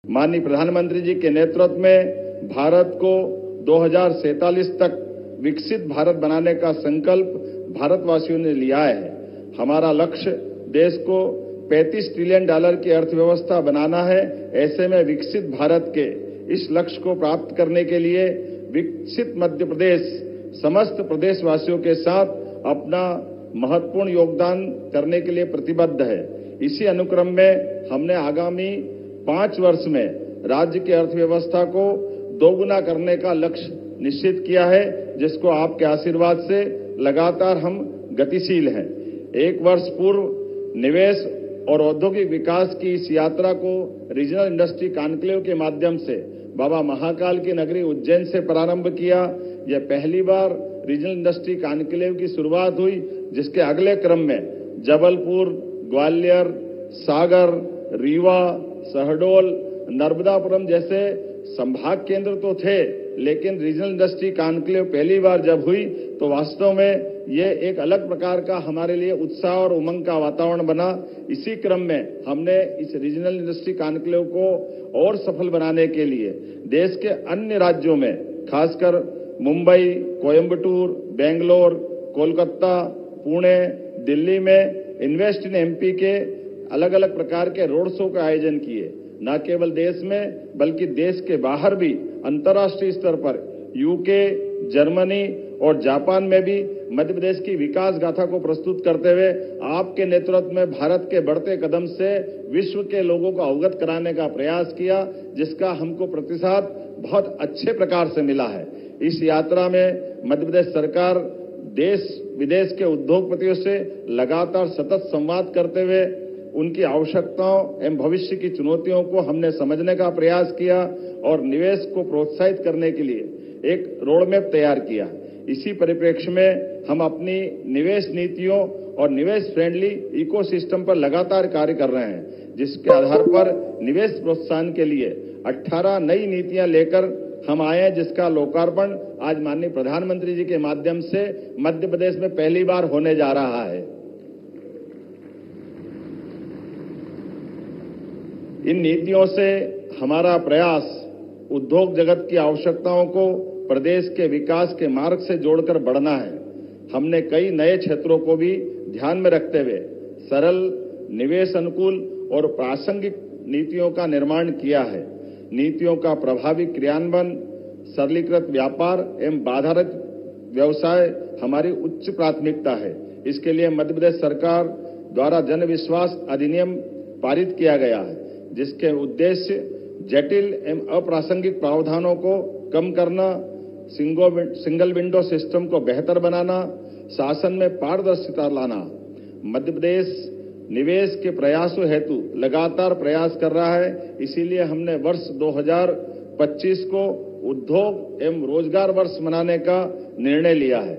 माननीय प्रधानमंत्री जी के नेतृत्व में भारत को 2047 तक विकसित भारत बनाने का संकल्प भारतवासियों ने लिया है। हमारा लक्ष्य देश को $35 ट्रिलियन की अर्थव्यवस्था बनाना है। ऐसे में विकसित भारत के इस लक्ष्य को प्राप्त करने के लिए विकसित मध्य प्रदेश समस्त प्रदेशवासियों के साथ अपना महत्वपूर्ण योगदान करने के लिए प्रतिबद्ध है। इसी अनुक्रम में हमने आगामी 5 वर्ष में राज्य की अर्थव्यवस्था को दोगुना करने का लक्ष्य निश्चित किया है, जिसको आपके आशीर्वाद से लगातार हम गतिशील हैं। 1 वर्ष पूर्व निवेश और औद्योगिक विकास की इस यात्रा को रीजनल इंडस्ट्री कॉन्क्लेव के माध्यम से बाबा महाकाल की नगरी उज्जैन से प्रारंभ किया। यह पहली बार रीजनल इंडस्ट्री कॉन्क्लेव की शुरुआत हुई, जिसके अगले क्रम में जबलपुर, ग्वालियर, सागर, रीवा, शहडोल, नर्मदापुरम जैसे संभाग केंद्र तो थे, लेकिन रीजनल इंडस्ट्री कॉन्क्लेव पहली बार जब हुई तो वास्तव में ये एक अलग प्रकार का हमारे लिए उत्साह और उमंग का वातावरण बना। इसी क्रम में हमने इस रीजनल इंडस्ट्री कॉन्क्लेव को और सफल बनाने के लिए देश के अन्य राज्यों में, खासकर मुंबई, कोयंबटूर, बेंगलोर, कोलकाता, पुणे, दिल्ली में इन्वेस्ट इन एमपी के अलग अलग प्रकार के रोड शो का आयोजन किए। न केवल देश में बल्कि देश के बाहर भी अंतर्राष्ट्रीय स्तर पर यूके, जर्मनी और जापान में भी मध्य प्रदेश की विकास गाथा को प्रस्तुत करते हुए आपके नेतृत्व में भारत के बढ़ते कदम से विश्व के लोगों को अवगत कराने का प्रयास किया, जिसका हमको प्रतिसाद बहुत अच्छे प्रकार से मिला है। इस यात्रा में मध्य प्रदेश सरकार देश विदेश के उद्योगपतियों से लगातार सतत संवाद करते हुए उनकी आवश्यकताओं एवं भविष्य की चुनौतियों को हमने समझने का प्रयास किया और निवेश को प्रोत्साहित करने के लिए एक रोडमैप तैयार किया। इसी परिप्रेक्ष्य में हम अपनी निवेश नीतियों और निवेश फ्रेंडली इकोसिस्टम पर लगातार कार्य कर रहे हैं, जिसके आधार पर निवेश प्रोत्साहन के लिए 18 नई नीतियां लेकर हम आए हैं, जिसका लोकार्पण आज माननीय प्रधानमंत्री जी के माध्यम से मध्य प्रदेश में पहली बार होने जा रहा है। इन नीतियों से हमारा प्रयास उद्योग जगत की आवश्यकताओं को प्रदेश के विकास के मार्ग से जोड़कर बढ़ना है। हमने कई नए क्षेत्रों को भी ध्यान में रखते हुए सरल, निवेश अनुकूल और प्रासंगिक नीतियों का निर्माण किया है। नीतियों का प्रभावी क्रियान्वयन, सरलीकृत व्यापार एवं बाधारहित व्यवसाय हमारी उच्च प्राथमिकता है। इसके लिए मध्य प्रदेश सरकार द्वारा जन विश्वास अधिनियम पारित किया गया है, जिसके उद्देश्य जटिल एवं अप्रासंगिक प्रावधानों को कम करना, सिंगल विंडो सिस्टम को बेहतर बनाना, शासन में पारदर्शिता लाना। मध्य प्रदेश निवेश के प्रयासों हेतु लगातार प्रयास कर रहा है। इसीलिए हमने वर्ष 2025 को उद्योग एवं रोजगार वर्ष मनाने का निर्णय लिया है।